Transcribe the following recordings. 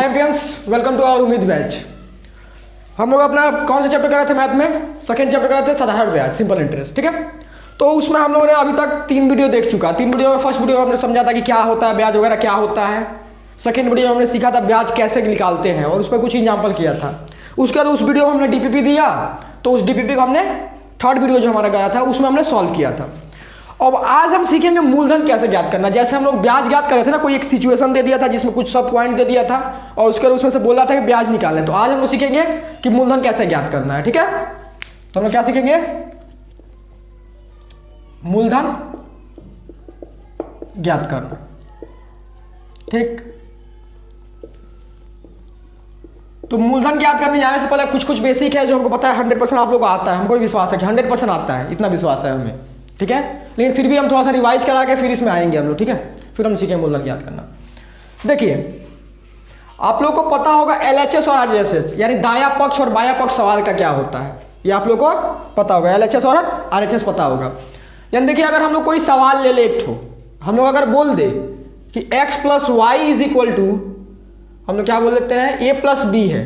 Champions, welcome to our उम्मीद batch. हम लोग अपना कौन सा चैप्टर कर रहे थे मैथ में? सेकंड चैप्टर कर रहे थे साधारण ब्याज, सिंपल इंटरेस्ट। ठीक है, तो उसमें हम लोगों ने अभी तक 3 वीडियो देख चुका। 3 वीडियो में फर्स्ट वीडियो में हमने समझा था कि क्या होता है ब्याज वगैरह, क्या होता है। सेकंड वीडियो में हमने सीखा था ब्याज कैसे निकालते हैं और उस पर कुछ एग्जाम्पल किया था। उसके बाद उस वीडियो में हमने डीपीपी दिया, तो उस डीपीपी को हमने थर्ड वीडियो जो हमारा गया था उसमें हमने सॉल्व किया था। अब आज हम सीखेंगे मूलधन कैसे ज्ञात करना। जैसे हम लोग ब्याज ज्ञात कर रहे थे ना, कोई एक सिचुएशन दे दिया था जिसमें कुछ सब पॉइंट दे दिया था और उसके बाद उसमें से बोला था कि ब्याज निकालें। तो आज हम लोग सीखेंगे कि मूलधन कैसे ज्ञात करना है। ठीक है, तो हम लोग क्या सीखेंगे? मूलधन ज्ञात करना। ठीक, तो मूलधन ज्ञात करने जाने से पहले कुछ बेसिक है जो हमको पता है 100% आप लोग को आता है। हमको विश्वास है कि 100% आता है, इतना विश्वास है हमें। ठीक है, लेकिन फिर भी हम थोड़ा सा रिवाइज करा के फिर इसमें आएंगे हम लोग। ठीक है, फिर हम सीखेंगे मूलधन ज्ञात करना। देखिए, आप लोग को पता होगा LHS और RHS यानी दाया पक्ष और बाया पक्ष सवाल का क्या होता है, ये आप लोग को पता होगा। LHS और RHS पता होगा। यानी देखिए, अगर हम लोग कोई सवाल ले ले एक ठो, हम लोग अगर बोल दे कि x + y = हम लोग क्या बोल देते हैं, a + b है,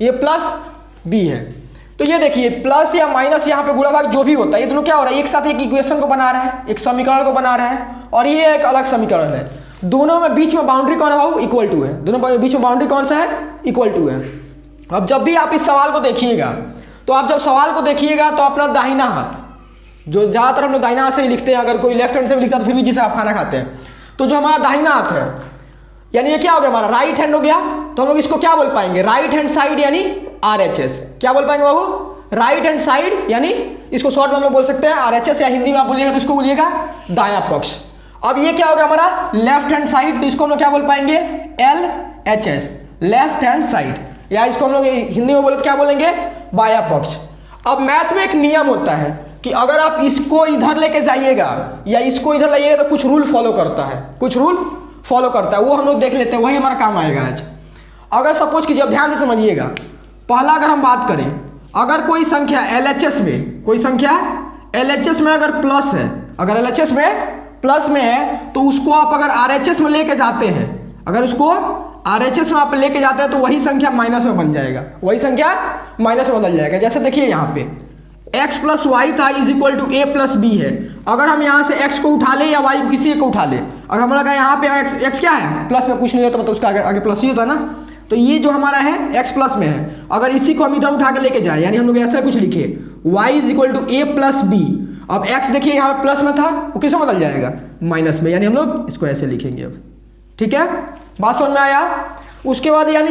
a + b है। तो ये देखिए, प्लस या माइनस यहाँ पे गुणा भाग जो भी होता है, ये दोनों क्या हो रहा है, एक साथ एक इक्वेशन को बना रहा है, एक समीकरण को बना रहा है, और ये एक अलग समीकरण है। दोनों में बीच में बाउंड्री कौन है बाबू? इक्वल टू है। दोनों में बीच में बाउंड्री कौन सा है? इक्वल टू है। अब जब भी आप इस सवाल को देखिएगा, तो आप जब सवाल को देखिएगा तो अपना दाहिना हाथ, जो ज़्यादातर हम लोग दाहिना हाथ से ही लिखते हैं, अगर कोई लेफ्ट हैंड से भी लिखता है तो फिर भी जिसे आप खाना खाते हैं, तो जो हमारा दाहिना हाथ है, यानी ये क्या हो गया, हमारा राइट हैंड हो गया। तो हम लोग इसको क्या बोल पाएंगे? राइट हैंड साइड यानी RHS। क्या बोल पाएंगे बाबू? राइट हैंड साइड यानी इसको शॉर्ट में हम लोग बोल सकते हैं RHS, या हिंदी में आप बोलिएगा तो इसको बोलिएगा दायां पक्ष। अब ये क्या हो गया हमारा लेफ्ट हैंड साइड, तो इसको हम लोग क्या बोल पाएंगे? LHS, लेफ्ट हैंड साइड, या इसको हम लोग हिंदी में बोले तो क्या बोलेंगे? बायां पक्ष। अब मैथ में एक नियम होता है कि अगर आप इसको इधर लेके जाइएगा या इसको इधर लाइएगा तो कुछ रूल फॉलो करता है, कुछ रूल फॉलो करता है, वो हम लोग देख लेते हैं, वही हमारा काम आएगा आज। अगर सपोज कीजिए, अब ध्यान से समझिएगा, पहला अगर हम बात करें, अगर कोई संख्या LHS में, कोई संख्या LHS में अगर प्लस है, अगर LHS में प्लस में है, तो उसको आप अगर RHS में लेके जाते हैं, अगर उसको RHS में आप लेके जाते हैं तो वही संख्या माइनस में बन जाएगा, वही संख्या माइनस में बदल जाएगा। जैसे देखिए यहाँ पे x + y था = a + b है। अगर हम यहाँ से x को उठा ले या y को किसी को उठा ले, अगर हमें लगा यहाँ पे x क्या है, प्लस में कुछ नहीं होता, मतलब उसका आगे प्लस ही होता है ना, तो ये जो हमारा है x प्लस में है। अगर इसी को हम इधर उठा के लेके जाए, यानी हम लोग ऐसा कुछ लिखे y = a + b। अब x देखिए यहाँ पे प्लस में था, वो किसमें बदल जाएगा? माइनस में, यानी हम लोग इसको ऐसे लिखेंगे अब। ठीक है, बात समझ में आया? उसके बाद यानी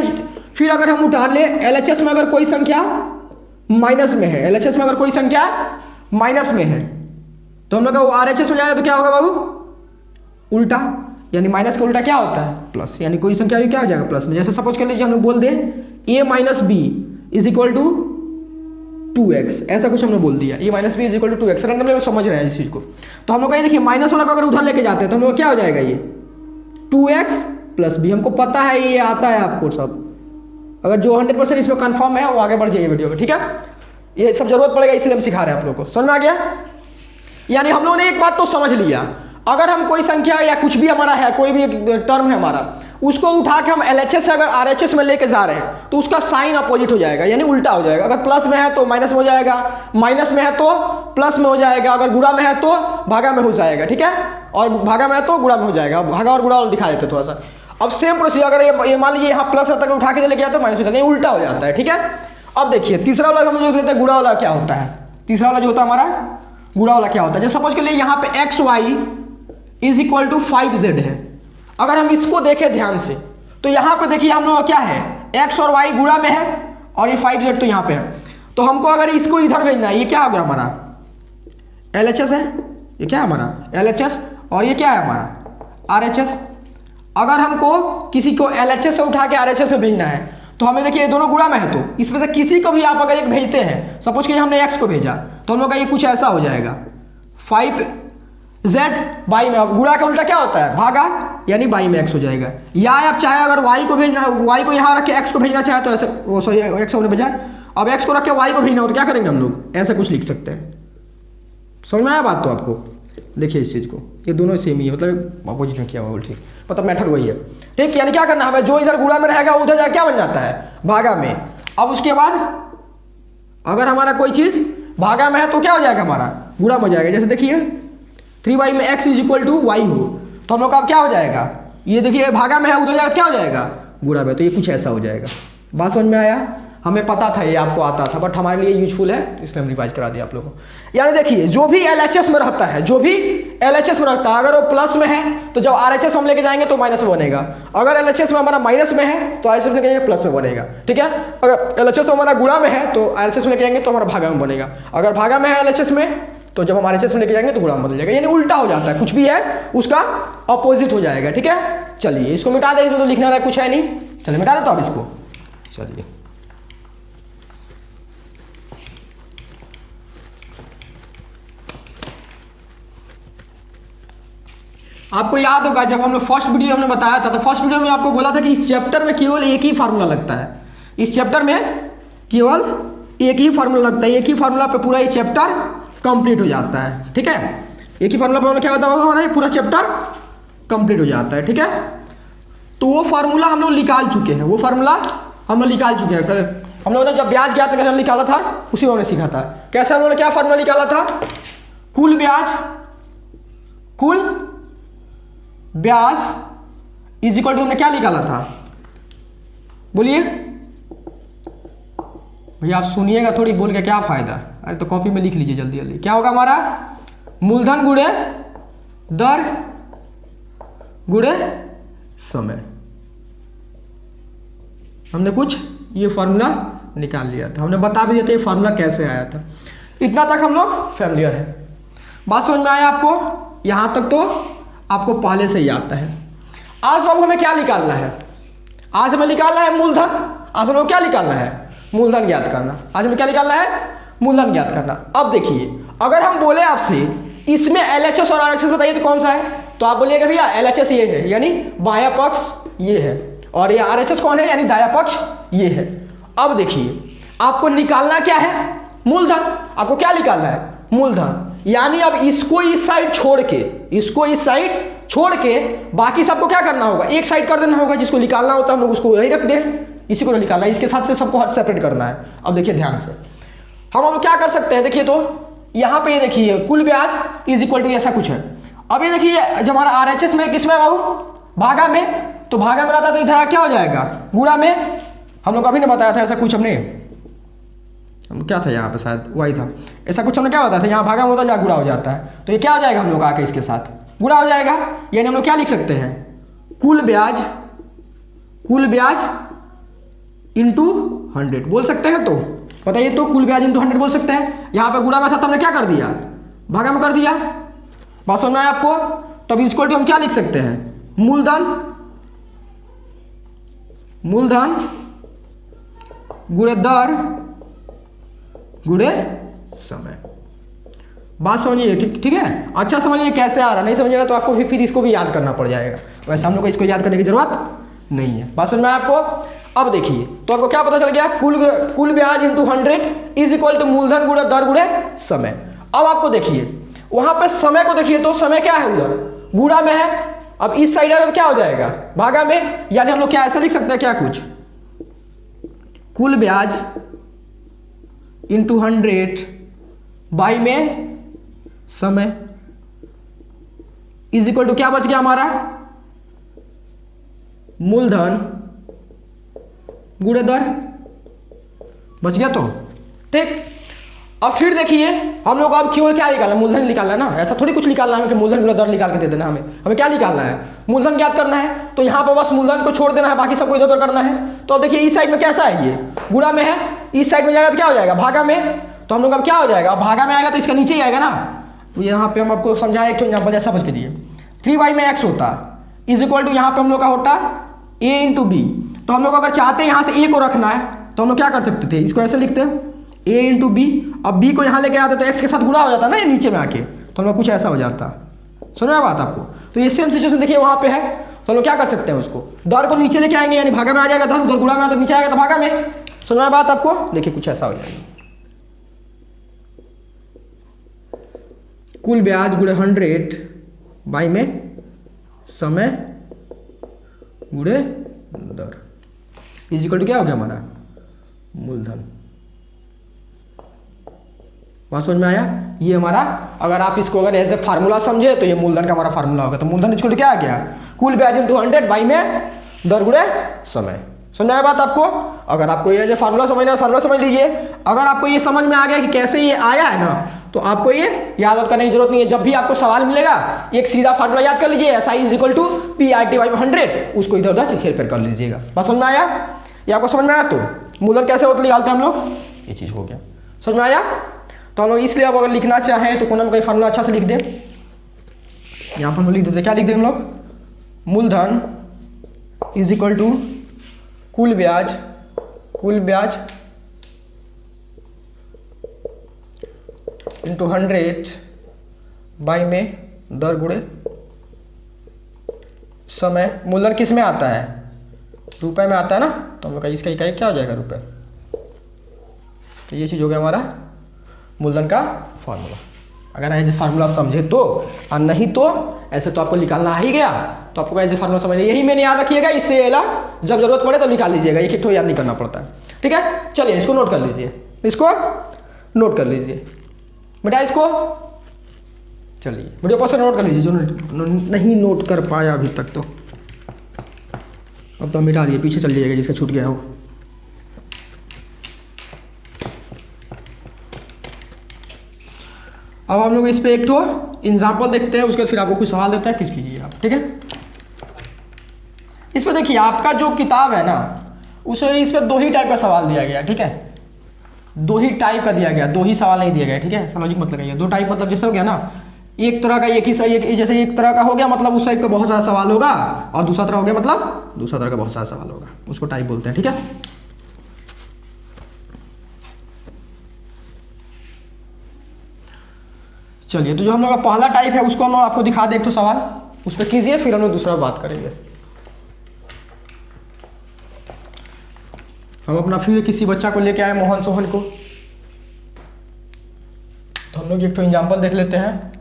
फिर अगर हम उतार ले LHS में अगर कोई संख्या माइनस में है, LHS में अगर कोई संख्या माइनस में है, तो हम लोग का RHS में जाएगा तो क्या होगा बाबू? उल्टा, यानी माइनस का उल्टा क्या होता है? प्लस, यानी कोई संख्या भी क्या हो जाएगा? प्लस में। जैसे सपोज कर लीजिए हम लोग बोल दें a - b = 2x, ऐसा कुछ हमने बोल दिया, a - b = 2x। रैंडमली हम समझ रहे हैं इस चीज को। तो हम लोग का ये देखिए, माइनस वाला को अगर उधर लेके जाते हैं तो हम लोग क्या हो जाएगा? ये 2x + b। हमको पता है, ये आता है आपको सब। अगर जो 100% इसमें कंफर्म है वो आगे बढ़ जाइए वीडियो में। ठीक है, ये सब जरूरत पड़ेगा, इसलिए हम सिखा रहे हैं आप लोगों को। समझ में आ गया? यानी हम लोगों ने एक बात तो समझ लिया, अगर हम कोई संख्या या कुछ भी हमारा है, कोई भी टर्म है हमारा, उसको उठा के हम LHS से अगर RHS में लेके जा रहे हैं तो उसका साइन अपोजिट हो जाएगा, यानी उल्टा हो जाएगा। अगर प्लस में है तो माइनस में हो जाएगा, माइनस में है तो प्लस में हो जाएगा, अगर गुणा में है तो भागा में हो जाएगा। ठीक है, और भागा में है तो गुणा में हो जाएगा। भागा और गुणा दिखा देते थोड़ा सा। अब सेम प्रोसीजर, अगर ये मान लीजिए यहाँ प्लस रहता है, उठा के लेके जाते माइनस हो जाता है, उल्टा हो जाता है। ठीक है, अब देखिए तीसरा वाला हम जो देते हैं गुणा वाला क्या होता है। तीसरा वाला जो होता है हमारा गुणा वाला क्या होता है, जैसे सपोज कर लिए यहाँ पे XY = 5Z है। अगर हम इसको देखें ध्यान से, तो यहाँ पे देखिए हम लोग क्या है, x और y गुणा में है और ये 5Z तो यहाँ पे है। तो हमको अगर इसको इधर भेजना है, ये क्या हो गया हमारा? LHS है, ये क्या है हमारा? LHS, और ये क्या है हमारा? RHS। अगर हमको किसी को LHS से उठा के RHS में भेजना है, तो हमें देखिए ये दोनों गुणा में है, तो इसमें से किसी को भी आप अगर एक भेजते हैं, सपोज कि हमने x को भेजा, तो हम लोग का ये कुछ ऐसा हो जाएगा 5Z बाई में। अब गुणा का उल्टा क्या होता है? भागा, यानी बाई में x हो जाएगा। या आप चाहे अगर y को भेजना, y को यहाँ रख के x को भेजना चाहे तो ऐसे, वो सॉरी x होने बजाय अब x को रख के y को भेजना हो तो क्या करेंगे हम लोग? ऐसा कुछ लिख सकते हैं। समझ में आया बात? तो आपको देखिए इस चीज़ को, ये दोनों सेम ही है, मतलब अपोजिट में किया हुआ उल्टी, मतलब मेथड वही है। ठीक, यानी क्या करना है हमें, जो इधर गुणा में रहेगा उधर जाकर क्या बन जाता है, भागा में। अब उसके बाद अगर हमारा कोई चीज़ भागा में है तो क्या हो जाएगा, हमारा गुणा में हो जाएगा। जैसे देखिए 3y में x is equal to y हो, तो हम लोग का अब क्या हो जाएगा, ये देखिए भागा में है उधर जाकर क्या हो जाएगा, गुणा में, तो ये कुछ ऐसा हो जाएगा। बात समझ में आया, हमें पता था ये आपको आता था, बट हमारे लिए यूजफुल है इसलिए हम रिवाइज करा दिया आप लोगों को। यानी देखिए जो भी LHS में रहता है, जो भी LHS में रहता है, अगर वो प्लस में है तो जब RHS हम लेके जाएंगे तो माइनस में बनेगा। अगर LHS में हमारा माइनस में है तो RHS में लेके जाएंगे प्लस में बनेगा। ठीक है, अगर LHS में हमारा गुणा में है तो RHS में लेके जाएंगे तो हमारा भागा में बनेगा। अगर भागा में है LHS में तो जब हम RHS में लेके जाएंगे तो गुणा में बदल जाएगा, यानी उल्टा हो जाता है, कुछ भी है उसका अपोजिट हो जाएगा। ठीक है, चलिए इसको मिटा दें, इसमें तो लिखने वाला कुछ है नहीं, चलिए मिटा दे तो अब इसको। चलिए आपको याद होगा जब हम लोग फर्स्ट वीडियो हमने बताया था, तो फर्स्ट वीडियो में आपको बोला था कि इस चैप्टर में केवल एक ही फार्मूला लगता है, इस चैप्टर में केवल एक ही फार्मूला लगता है, एक ही फार्मूला पे पूरा ये चैप्टर कंप्लीट हो जाता है। ठीक है, एक ही फार्मूला पे क्या होता है हमारा पूरा चैप्टर कंप्लीट हो जाता है। ठीक है, तो वो फार्मूला हम लोग निकाल चुके हैं, वो फार्मूला हम लोग निकाल चुके हैं। हम लोगों ने जब ब्याज ज्ञात करना निकाला था उसी में हमने सीखा था। कैसे हम लोगों ने क्या फार्मूला निकाला था, कुल ब्याज इज इक्वल टू हमने क्या निकाला था, बोलिए भैया, आप सुनिएगा थोड़ी, बोल के क्या फायदा। अरे तो कॉपी में लिख लीजिए जल्दी जल्दी। क्या होगा हमारा, मूलधन गुणे दर गुणे समय। हमने कुछ ये फार्मूला निकाल लिया था, हमने बता भी दिया था ये फार्मूला कैसे आया था। इतना तक हम लोग फैमिलियर है, बात समझ में आया आपको, यहां तक तो आपको पहले से ही आता है। आज बाबू हमें क्या निकालना है, आज हमें निकालना है मूलधन। आज हमें क्या निकालना है, मूलधन ज्ञात करना। आज हमें क्या निकालना है, मूलधन ज्ञात करना। अब देखिए अगर हम बोले आपसे इसमें LHS और RHS बताइए तो कौन सा है, तो आप बोलिएगा भैया LHS ये है, यानी बायां पक्ष ये है, और ये RHS कौन है, यानी दायां पक्ष ये है। अब देखिए आपको निकालना क्या है, मूलधन। आपको क्या निकालना है, मूलधन। यानी अब इसको इस साइड छोड़ के, इसको इस साइड छोड़ के बाकी सबको क्या करना होगा, एक साइड कर देना होगा। जिसको निकालना होता है हम लोग उसको यही रख दें, इसी को निकालना है, इसके साथ से सबको सेपरेट करना है। अब देखिए ध्यान से हम लोग क्या कर सकते हैं, देखिए तो यहाँ पे ये देखिए कुल ब्याज इज इक्वल टू ऐसा कुछ है। अब ये देखिए जब हमारा RHS में किसमें बाबू, भागा में, तो भागा में रहता तो इधर क्या हो जाएगा, गुणा में। हम लोग अभी ने बताया था ऐसा कुछ, हमने क्या था यहाँ पे, शायद वही था, ऐसा कुछ हमने क्या बताया था, यहाँ भागा में होता है, गुणा हो जाता है, तो ये क्या हो जाएगा हम लोग आके इसके साथ गुणा हो जाएगा। यानी हम लोग क्या लिख सकते हैं, कुल ब्याज इंटू 100 बोल सकते हैं। तो बताइए तो कुल ब्याज इंटू 100 बोल सकते हैं। यहाँ पे गुणा में था तो हमने क्या कर दिया, भागा में कर दिया। बात समझ में आया आपको, तब इसको हम क्या लिख सकते हैं, मूलधन गुणे दर गुणे समय। बात समझिए, ठीक है, अच्छा समझिए कैसे आ रहा, नहीं समझिएगा तो आपको फिर इसको भी याद करना पड़ जाएगा। वैसे हम लोग को इसको याद करने की जरूरत नहीं है। बात समझ में आया आपको। अब देखिए तो आपको क्या पता चल गया, कुल ब्याज इंटू 100 इज इक्वल टू मूलधन गुणे दर गुणे समय। अब आपको देखिए वहां पर समय को देखिए, तो समय क्या है, उधर गुणा में है। अब इस साइड है तो क्या हो जाएगा, भागा में। यानी हम लोग क्या ऐसा लिख सकते हैं, क्या कुछ, कुल ब्याज इंटू 100 बाई में समय इज इक्वल टू क्या बच गया हमारा, मूलधन गुणे दर बच गया। तो ठीक, अब फिर देखिए हम लोग अब क्यों क्या निकालना, मूलधन निकालना है ना, ऐसा थोड़ी कुछ निकालना है कि मूलधन गुणे दर निकाल के दे देना। हमें क्या निकालना है, मूलधन ज्ञात करना है। तो यहाँ पर बस मूलधन को छोड़ देना है, बाकी सबको इधर उधर करना है। तो अब देखिए इस साइड में कैसा है, ये गुणा में है, इस साइड में जाएगा तो क्या हो जाएगा, भागा में। तो हम लोग अब क्या हो जाएगा, भागा में आएगा तो इसका नीचे ही आएगा ना। तो यहाँ पे हम आपको समझाए एक एग्जाम्पल ऐसा समझ के दिए, 3y में x होता इज इक्वल टू यहाँ पे हम लोग का होता a इंटू बी। तो हम लोग अगर चाहते हैं यहाँ से a को रखना है तो हम लोग क्या कर सकते थे, इसको ऐसे लिखते हैं a इंटू बी। अब b को यहाँ लेके आते तो x के साथ गुणा हो जाता ना ये नीचे में आके, तो हम लोग कुछ ऐसा हो जाता। सुना बात आपको। तो ये सेम सिचुएशन देखिए वहाँ पे है, तो हम लोग क्या कर सकते हैं, उसको दर को नीचे लेके आएंगे, यानी भागा में आ जाएगा दर, उधर गुणा में तो नीचे आएगा तो भागा में। सुना बात आपको, देखिए कुछ ऐसा हो जाएगा। कुल ब्याज गुणे 100 बाई में समय गुणे दर इक्वल टू क्या हो गया हमारा मूलधन। बात समझ में आया? ये हमारा, अगर आप इसको अगर ऐसे फार्मूला समझे तो ये मूलधन का हमारा फार्मूला होगा। तो मूलधन इक्वल टू क्या आ गया, कुल ब्याज इंटू 100 बाई में दर गुणे समय। समझ में आया बात आपको? अगर आपको ये जो फार्मूला समझना है फार्मूला समझ लीजिए। अगर आपको ये समझ में आ गया कि कैसे ये आया है ना, तो आपको ये याद करने की जरूरत नहीं है। जब भी आपको सवाल मिलेगा एक सीधा फार्मूला याद कर लीजिए, SI is equal to PRT by 100, उसको इधर उधर से हेर फेर कर लीजिएगा। बात समझ में आया? ये आपको समझ में आया? तो मूलधन कैसे होता निकालते हैं हम लोग, ये चीज हो गया। समझ में आया? तो हम लोग इसलिए अब अगर लिखना चाहें तो कोई फार्मूला अच्छा से लिख दे। यहाँ पर हम लिख देते, क्या लिख दें हम लोग, मूलधन इज इक्वल टू कुल ब्याज इंटू 100 बाई में दर गुणे समय। मूलधन किस में आता है, रुपए में आता है ना, तो हम लोग का इसका इकाई क्या हो जाएगा, रुपए। तो ये चीज़ हो गया हमारा मूलधन का फार्मूला। अगर ऐसे फार्मूला समझे तो, और नहीं तो ऐसे तो आपको निकालना ही गया, तो आपको ऐसे फार्मूला समझना, यही मैंने याद रखिएगा। इससे एला जब जरूरत पड़े तो निकाल लीजिएगा, एक एक तो याद नहीं करना पड़ता है। ठीक है, चलिए इसको नोट कर लीजिए, इसको नोट कर लीजिए बेटा, इसको चलिए वीडियो पॉज नोट कर लीजिए जो नहीं नोट कर पाया अभी तक। तो अब तो हम मिटा दिए, पीछे चल जाइएगा जिसका छूट गया हो। अब हम लोग इस पे एक तो एग्जाम्पल देखते हैं, उसके बाद फिर आपको कुछ सवाल देता है, किस कीजिए आप। ठीक है, इस पे देखिए आपका जो किताब है ना, उसमें इस पे 2 ही टाइप का सवाल दिया गया। ठीक है, 2 ही टाइप का दिया गया, 2 ही सवाल नहीं दिया गया। ठीक है, लॉजिक मत लगाइए। 2 टाइप मतलब जैसे हो गया ना, एक तरह का एक ही सही, जैसे एक तरह का हो गया मतलब उस टाइप का बहुत सारा सवाल होगा, और दूसरा तरह हो गया मतलब दूसरा तरह का बहुत सारा सवाल होगा, उसको टाइप बोलते हैं। ठीक है, चलिए तो जो हम लोग का पहला टाइप है उसको हम आपको दिखा दे, एक तो सवाल उस पर कीजिए, फिर हम लोग दूसरा बात करेंगे। हम अपना फिर किसी बच्चा को लेके आए, मोहन सोहन को, तो हम लोग एक तो एग्जाम्पल देख लेते हैं।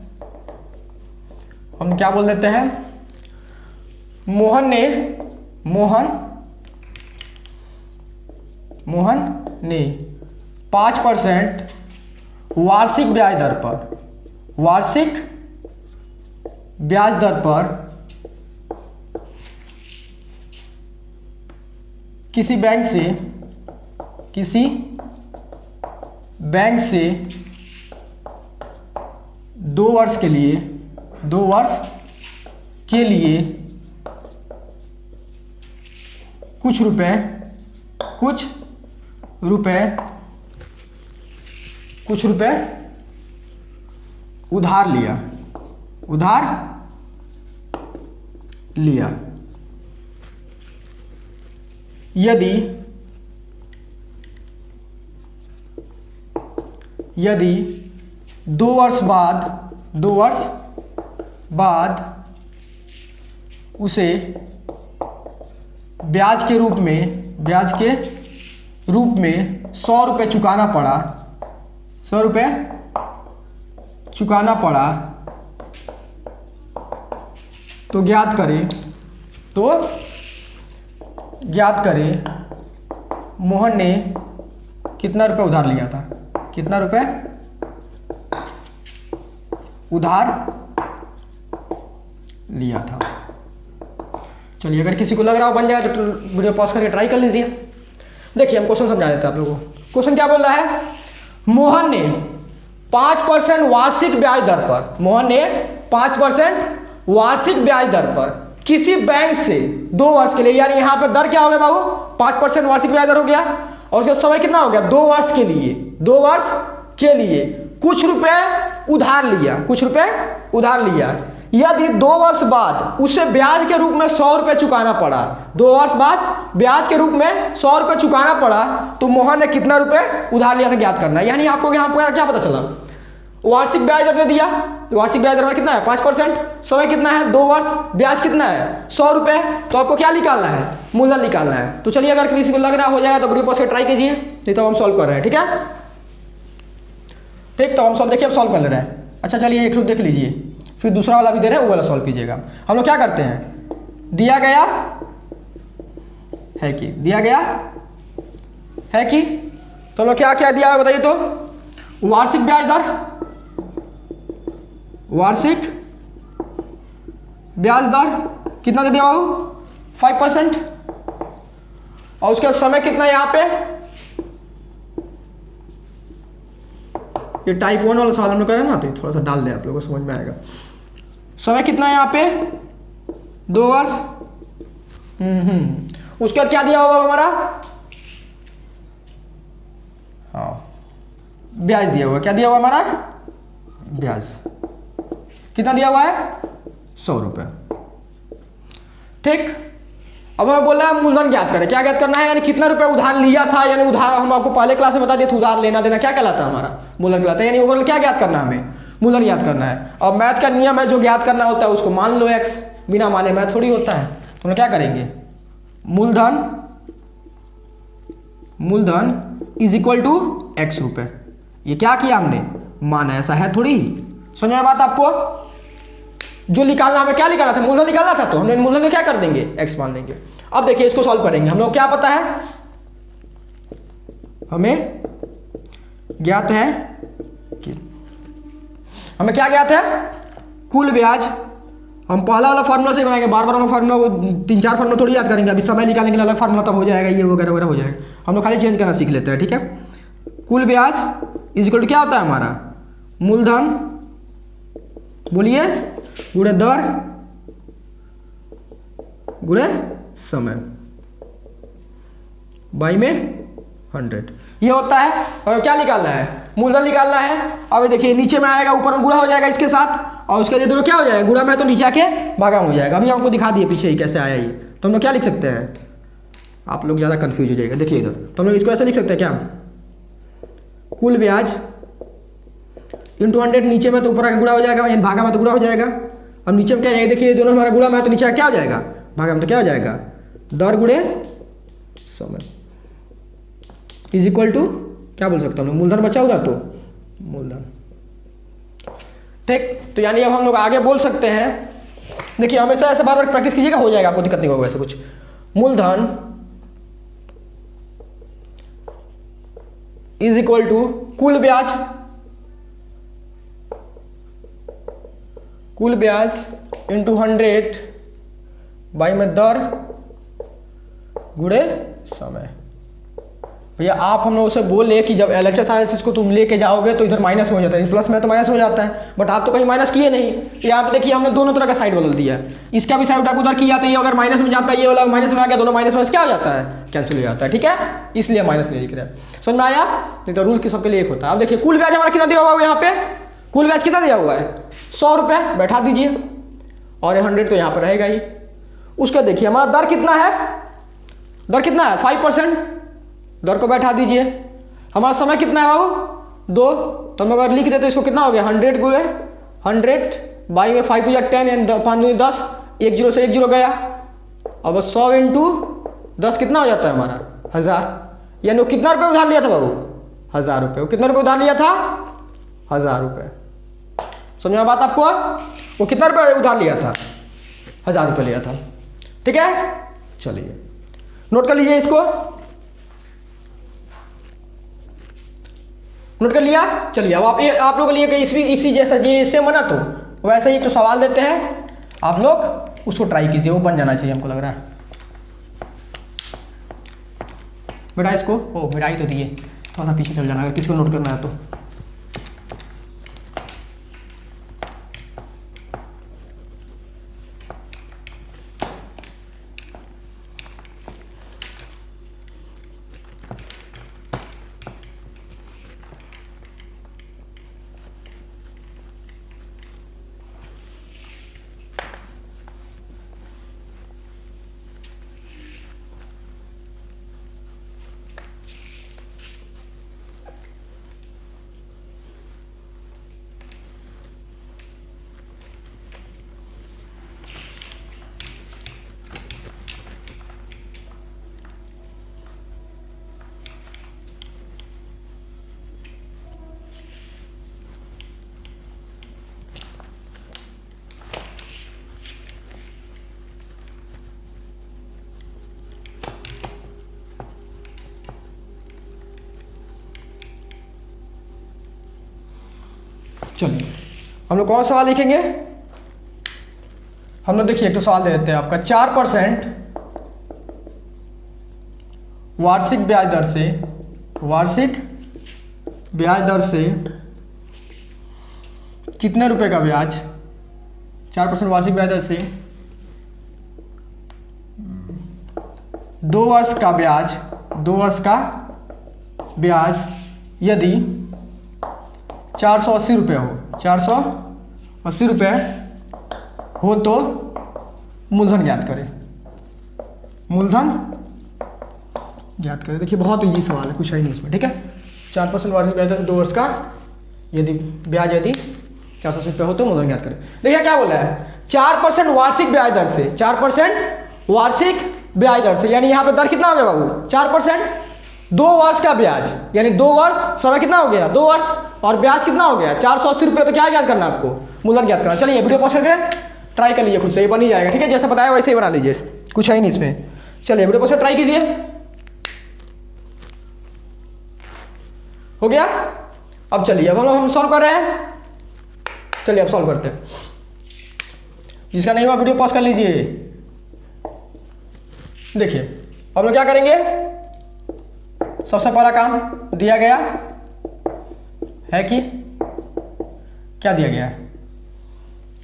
हम क्या बोल देते हैं, मोहन ने 5% वार्षिक ब्याज दर पर किसी बैंक से 2 वर्ष के लिए कुछ रुपए उधार लिया। यदि 2 वर्ष बाद उसे ब्याज के रूप में 100 रुपये चुकाना पड़ा, तो ज्ञात करें मोहन ने कितना रुपए उधार लिया था, कितना रुपए उधार लिया था। चलिए अगर किसी को लग रहा हो बन जाए तो वीडियो पॉज करके ट्राई कर लीजिए। देखिए हम क्वेश्चन समझा देते हैं आप लोगों को। क्वेश्चन क्या बोल रहा है, मोहन ने 5% वार्षिक ब्याज दर पर, मोहन ने 5% वार्षिक ब्याज दर पर किसी बैंक से 2 वर्ष के लिए, यानी यहाँ पर दर क्या हो गया बाबू, 5% वार्षिक ब्याज दर हो गया, और उसका समय कितना हो गया, 2 वर्ष के लिए कुछ रुपए उधार लिया। यदि 2 वर्ष बाद उसे ब्याज के रूप में 100 रुपये चुकाना पड़ा, 2 वर्ष बाद ब्याज के रूप में 100 रुपये चुकाना पड़ा, तो मोहन ने कितना रुपए उधार लिया था ज्ञात करना है। यानी आपको यहाँ पर क्या पता चला, वार्षिक ब्याज दर दे दिया, वार्षिक ब्याज दर कितना है 5%, समय कितना है 2 वर्ष, ब्याज कितना है 100 रुपये, तो आपको क्या निकालना है, मूलधन निकालना है। तो चलिए अगर किसी को लग रहा हो जाएगा तो वीडियो पॉज करके ट्राई कीजिए, नहीं तो हम सॉल्व कर रहे हैं। ठीक है, ठीक, तो हम सॉल्व देखिए, अब सॉल्व कर ले रहे हैं। अच्छा चलिए एक तो देख लीजिए, फिर दूसरा वाला भी दे रहे हैं, वो वाला सॉल्व कीजिएगा। हम लोग क्या करते हैं, दिया गया है कि दिया गया है कि, तो हम लोग क्या क्या दिया है बताइए तो, वार्षिक ब्याज दर, वार्षिक ब्याज दर कितना दे दिया बाबू 5%, और उसका समय कितना है यहाँ पे, ये टाइप 1 वाला सवाल हम लोग करें ना, तो थोड़ा सा डाल दे, आप लोगों को समझ में आएगा। समय कितना है यहाँ पे 2 वर्ष। उसके बाद क्या दिया होगा हमारा, हाँ ब्याज दिया हुआ, क्या दिया हुआ हमारा ब्याज, कितना दिया हुआ है 100 रुपये। ठीक, अब हमें बोल रहा है मूलधन ज्ञात करें, क्या ज्ञात करना है, यानी कितना रुपए उधार लिया था, यानी उधार हम आपको पहले क्लास में बता दिए थे, उधार लेना देना क्या कहलाता है हमारा मूलधन कहलाता है, यानी ओवरऑल क्या ज्ञात करना है हमें, मूलधन ज्ञात करना है। और मैथ का नियम है जो ज्ञात करना होता है उसको मान लो x, बिना माने मैथ थोड़ी होता है। तो हम क्या करेंगे, मूलधन इज इक्वल टू x रुपए, ये क्या किया हमने, माना, ऐसा है थोड़ी, समझ में बात आपको, जो निकालना हमें क्या निकालना था, मूलधन निकालना था, तो हमने मूलधन में क्या कर देंगे x मान देंगे। अब देखिए इसको सॉल्व करेंगे, हम लोग क्या पता है, हमें ज्ञात है कि, हमें क्या ज्ञात है, कुल ब्याज। हम पहला वाला फार्मूला से बनाएंगे, बार बार हम फार्मूला वो 3-4 फार्मूला थोड़ी याद करेंगे, अभी समय निकालने के लिए अलग फार्मूला तब हो जाएगा, ये वगैरह वगैरह हो जाएगा, हम लोग खाली चेंज करना सीख लेते हैं। ठीक है, कुल ब्याज इज इक्वल टू क्या होता है हमारा, मूलधन बोलिए गुणे दर गुणे समय बाई में 100, ये होता है। और क्या निकालना है, मूलधन निकालना है। अब देखिए नीचे में आएगा, ऊपर में गुणा हो जाएगा इसके साथ, और उसके दोनों क्या हो जाएगा, गुणा में तो नीचे आके भागा हो जाएगा। अभी हमको दिखा दिए पीछे ही कैसे आया ये, तो हम लोग क्या लिख सकते हैं, आप लोग ज़्यादा कंफ्यूज हो जाएगा, देखिए इधर, तो हम लोग इसको ऐसे लिख सकते हैं क्या, कुल ब्याज इंटू 100, नीचे में तो ऊपर आके गुणा हो जाएगा, यानी भागा में तो गुणा हो जाएगा। अब नीचे में क्या है, देखिए दोनों हमारा गुणा में तो नीचे क्या हो जाएगा, भागा में तो क्या हो जाएगा, दर गुणे समय इज इक्वल टू क्या बोल सकता हूँ, मूलधन बचा उधर तो मूलधन। ठीक, तो यानी अब हम लोग आगे बोल सकते हैं, देखिए हमेशा ऐसे बार बार प्रैक्टिस कीजिएगा, हो जाएगा, आपको दिक्कत नहीं होगा ऐसे कुछ। मूलधन इज इक्वल टू कुल ब्याज, कुल ब्याज इंटू 100 बाई में दर गुणे समय। भैया आप हम लोगों से बोले कि जब एलएचएस आरएचएस को तुम लेके जाओगे तो इधर माइनस हो जाता है, प्लस में तो माइनस हो जाता है, बट आप तो कहीं माइनस किए नहीं। यहाँ पे देखिए हमने दोनों तरह का साइड बदल दिया, इसका भी साइड उठा उधर किया, तो ये अगर माइनस में जाता है, ये वाला माइनस में आ गया, दोनों माइनस माइनस क्या हो जाता है, कैंसिल हो जाता है। ठीक है, इसलिए माइनस में लिख रहे हैं, समझ में आया, नहीं तो रूल की सबके लिए एक होता है। अब देखिए कुल ब्याज हमारा कितना दिया हुआ है, यहाँ पे कुल ब्याज कितना दिया हुआ है 100 रुपये, बैठा दीजिए, और 100 तो यहाँ पर रहेगा ही। उसका देखिए हमारा दर कितना है, दर कितना है 5%, दर को बैठा दीजिए। हमारा समय कितना है बाबू 2, तो हम अगर लिख देते तो इसको कितना हो गया 100 गुणे 100 बाई में 5 या 10 एंड 5 दूनी 10, 1 0 से 1 0 गया। अब 100 इंटू 10 कितना हो जाता है हमारा 1000, यानी वो कितना रुपये उधार लिया था बाबू 1000 रुपये। वो कितना रुपये उधार लिया था 1000 रुपये, समझ में बात आपको, वो कितना रुपये उधार लिया था 1000 रुपये लिया था। ठीक है, चलिए नोट कर लीजिए, इसको नोट कर लिया। चलिए अब आप लोगों के लिए इसी जैसा ये सेम बना, तो वैसे ही एक तो सवाल देते हैं, आप लोग उसको ट्राई कीजिए, वो बन जाना चाहिए हमको लग रहा है। बेटा इसको मिटाई तो दिए, थोड़ा सा पीछे चल जाना अगर किसी को नोट करना है तो। चलिए हम लोग कौन सवाल लिखेंगे, हम लोग देखिए एक तो सवाल दे देते हैं आपका 4% वार्षिक ब्याज दर से, वार्षिक ब्याज दर से कितने रुपए का ब्याज, 4% वार्षिक ब्याज दर से 2 वर्ष का ब्याज, 2 वर्ष का ब्याज यदि 480 रुपये हो, 480 रुपये हो तो मूलधन ज्ञात करें, मूलधन ज्ञात करें। देखिए बहुत इजी सवाल है, कुछ है नहीं इसमें, ठीक है। 4% वार्षिक ब्याज दर से 2 वर्ष का यदि ब्याज यदि 480 रुपये हो तो मूलधन ज्ञात करें। देखिए क्या बोला है, 4% वार्षिक ब्याज दर से, 4% वार्षिक ब्याज दर से, यानी यहाँ पे दर कितना हो गया बाबू 4%, 2 वर्ष का ब्याज, यानी 2 वर्ष, समय कितना हो गया 2 वर्ष, और ब्याज कितना हो गया 480 रुपये। तो क्या ज्ञात करना है आपको, मूलधन ज्ञात करना। चलिए वीडियो पॉज करके ट्राई कर लीजिए खुद से, ये बन ही जाएगा, ठीक है। जैसे बताया वैसे ही बना लीजिए, कुछ है ही नहीं इसमें। चलिए वीडियो पॉज कर ट्राई कीजिए, हो गया। अब चलिए अब हम सॉल्व कर रहे हैं, चलिए अब सॉल्व करते हैं। जिसका नहीं हुआ वीडियो पॉज कर लीजिए। देखिए अब लोग क्या करेंगे, सबसे पहला काम दिया गया है कि क्या दिया गया है,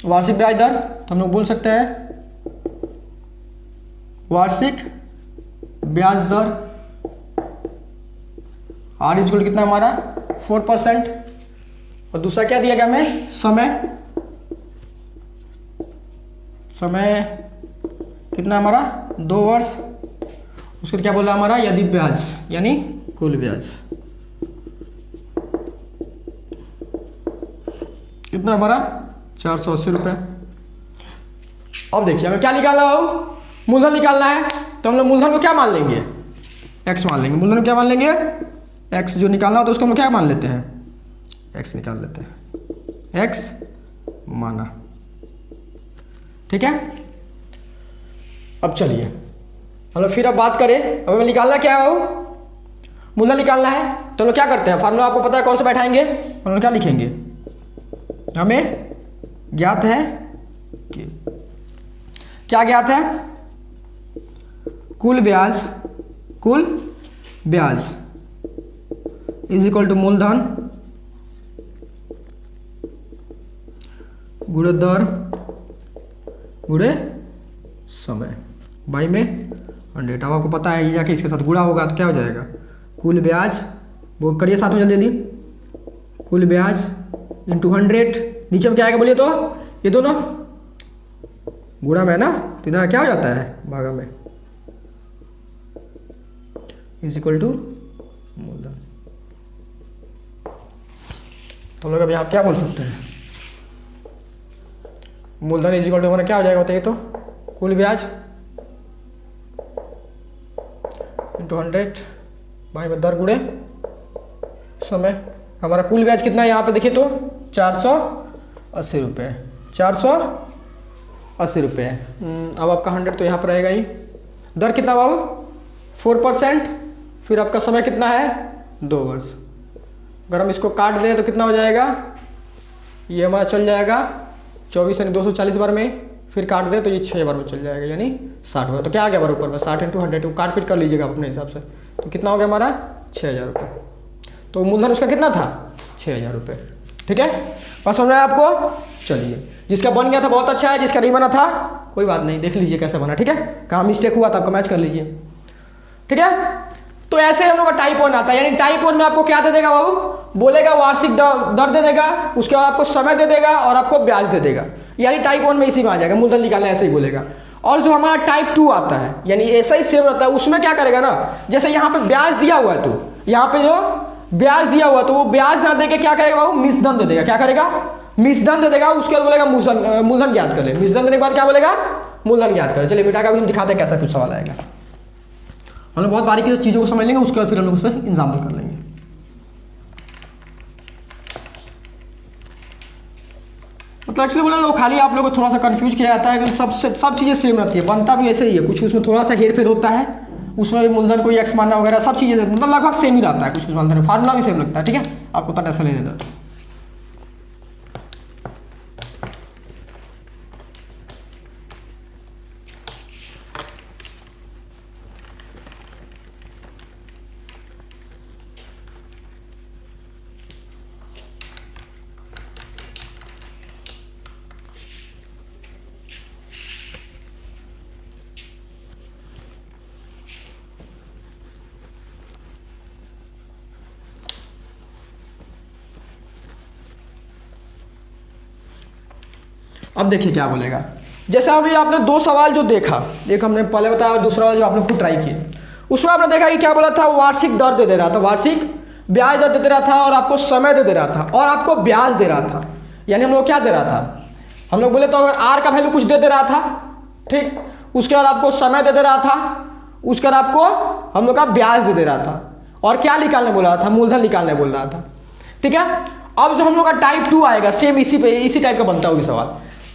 वार्षिक ब्याज दर, तो हम लोग बोल सकते हैं वार्षिक ब्याज दर आर इक्वल कितना हमारा 4%, और दूसरा क्या दिया गया हमें, समय, समय कितना हमारा 2 वर्ष, उसको क्या बोला हमारा यदि ब्याज, यानी कुल ब्याज कितना हमारा 480 रुपये। अब देखिए हमें क्या निकालना है, मूलधन निकालना है, तो हम लोग मूलधन को क्या मान लेंगे, x मान लेंगे। मूलधन को क्या मान लेंगे, x जो निकालना हो तो उसको हम क्या मान लेते हैं, x निकाल लेते हैं, x माना, ठीक है। अब चलिए हम लोग फिर अब बात करें, अब हमें निकालना क्या है, मूलधन निकालना है, तो हम लोग क्या करते हैं, फार्मूला आपको पता है कौन सा बैठाएंगे, हम लोग क्या लिखेंगे, हमें ज्ञात है कि क्या ज्ञात है, कुल ब्याज, कुल ब्याज इज इक्वल टू मूलधन गुणे दर गुणे समय बाई में 100। अब आपको पता है ये जाके इसके साथ गुणा होगा तो क्या हो जाएगा, कुल ब्याज, वो करिए साथ में जल्दी जल्दी, कुल ब्याज इंटू 100, नीचे में क्या आएगा बोलिए, तो ये दोनों गुणा में है ना, तो इधर क्या हो जाता है भागा में, इज इक्वल टू मूलधन। तो हम लोग अब यहाँ क्या बोल सकते हैं, मूलधन इज इक्वल टू हमारा क्या हो जाएगा बताइए, तो कुल ब्याज इंटू 100 भाई में दर गुणे समय। हमारा कुल ब्याज कितना है यहाँ पे देखिए तो 480 रुपये, 480 रुपये। अब आपका 100 तो यहाँ पर रहेगा ही, दर कितना बाबू 4%, फिर आपका समय कितना है 2 वर्ष। अगर हम इसको काट दें तो कितना हो जाएगा, ये हमारा चल जाएगा 24 यानी 240 बार में, फिर काट दे तो ये 6 बार में चल जाएगा यानी 60 बार। तो क्या आ गया बार ऊपर में 60 इंटू 100, काट पीट कर लीजिएगा अपने हिसाब से, तो कितना हो गया हमारा 6000 रुपये। तो मूलधन उसका कितना था 6000 रुपये, ठीक है। बस समझ में आया आपको। चलिए जिसका बन गया था बहुत अच्छा है, जिसका नहीं बना था कोई बात नहीं, देख लीजिए कैसे बना, ठीक है। कहाँ मिस्टेक हुआ था आपका मैच कर लीजिए, ठीक है। तो ऐसे हम लोग का टाइप 1 आता है, यानी टाइप 1 में आपको क्या दे देगा बाबू, बोलेगा वार्षिक दर दे देगा, उसके बाद आपको समय दे देगा और आपको ब्याज दे देगा, यानी टाइप 1 में इसी में आ जाएगा, मूलधन निकालना ऐसे ही बोलेगा। और जो हमारा टाइप 2 आता है, यानी ऐसा ही सेम रहता है, उसमें क्या करेगा ना, जैसे यहाँ पे ब्याज दिया हुआ है, तो यहाँ पे जो ब्याज दिया हुआ तो वो ब्याज ना देके क्या करेगा बाबू, मिश्रधन दे देगा। क्या करेगा, मिश्रधन दे देगा। उसके बाद बोलेगा मूलधन ज्ञात कर ले, मिश्रधन देने के बाद क्या बोलेगा, मूलधन ज्ञात कर। चलिए बेटा का भी हम दिखाते हैं कैसा कुछ सवाल आएगा। हम लोग बहुत बारीकी से चीज़ों को समझ लेंगे, उसके बाद फिर हम लोग उस पर एग्जाम्पल कर लेंगे। मतलब एक्चुअली बोला लोग खाली आप लोगों को थोड़ा सा कंफ्यूज किया जाता है, सब चीज़ें सेम रहती है, बनता भी ऐसे ही है, कुछ उसमें थोड़ा सा हेर फेर होता है, उसमें भी मूलधन कोई एक्स मानना वगैरह सब चीज़ें मतलब लगभग सेम ही रहता है, कुछ मूलधन फार्मूला भी सेम लगता है, ठीक है। आपको तो ऐसा लेने देता अब देखिए क्या बोलेगा। जैसे अभी आपने दो सवाल जो देखा, एक हमने पहले बताया और दूसरा जो आपने खुद ट्राई किया, उसमें आपने देखा कि क्या बोला था, वार्षिक दर दे रहा था, वार्षिक ब्याज दर दे रहा था, और आपको समय दे रहा था, और आपको ब्याज दे रहा था। यानी हम लोग क्या दे रहा था, हम लोग बोले तो अगर आर का वैल्यू कुछ दे रहा था, ठीक, उसके बाद आपको समय दे रहा था, उसके बाद आपको हम लोग का ब्याज दे रहा था, और क्या निकालने बोल रहा था, मूलधन निकालने बोल रहा था। ठीक है, अब जो हम लोग का टाइप 2 आएगा, सेम इसी टाइप का बनता होगा सवाल।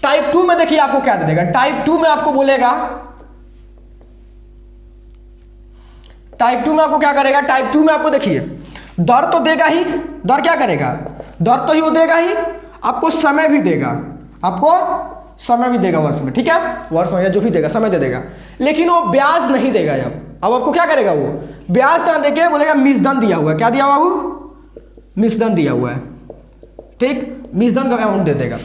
टाइप 2 में देखिए आपको क्या दे देगा, टाइप 2 में आपको बोलेगा, टाइप 2 में आपको क्या करेगा, टाइप 2 में आपको देखिए दर तो देगा ही, दर क्या करेगा, दर तो ही वो देगा ही, आपको समय भी देगा, आपको समय भी देगा वर्ष में, ठीक है, वर्ष में जो भी देगा समय दे देगा, लेकिन वो ब्याज नहीं देगा। अब आपको क्या करेगा, वो ब्याज ना देके बोलेगा मिसदन दिया हुआ है, क्या दिया हुआ वो, मिसदन दिया हुआ है, ठीक, मिसदन का अमाउंट दे देगा।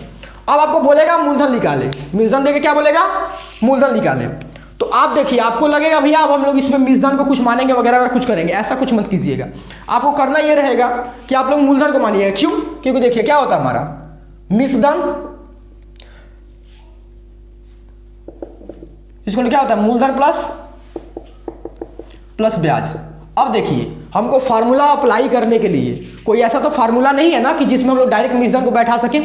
अब आपको बोलेगा मूलधन निकाले, मिसदन देके क्या बोलेगा, मूलधन निकाले। तो आप देखिए, आपको लगेगा भैया अब हम लोग इसमें मिसदन को कुछ मानेंगे वगैरह वगैरह कुछ करेंगे, ऐसा कुछ मत कीजिएगा। आपको करना ये रहेगा कि आप लोग मूलधन को मानिएगा। क्यों, क्योंकि देखिए क्या होता है हमारा मिसदन, इसको क्या होता है, मूलधन प्लस ब्याज। अब देखिए हमको फार्मूला अप्लाई करने के लिए कोई ऐसा तो फार्मूला नहीं है ना कि जिसमें हम लोग डायरेक्ट मिसदन को बैठा सकें,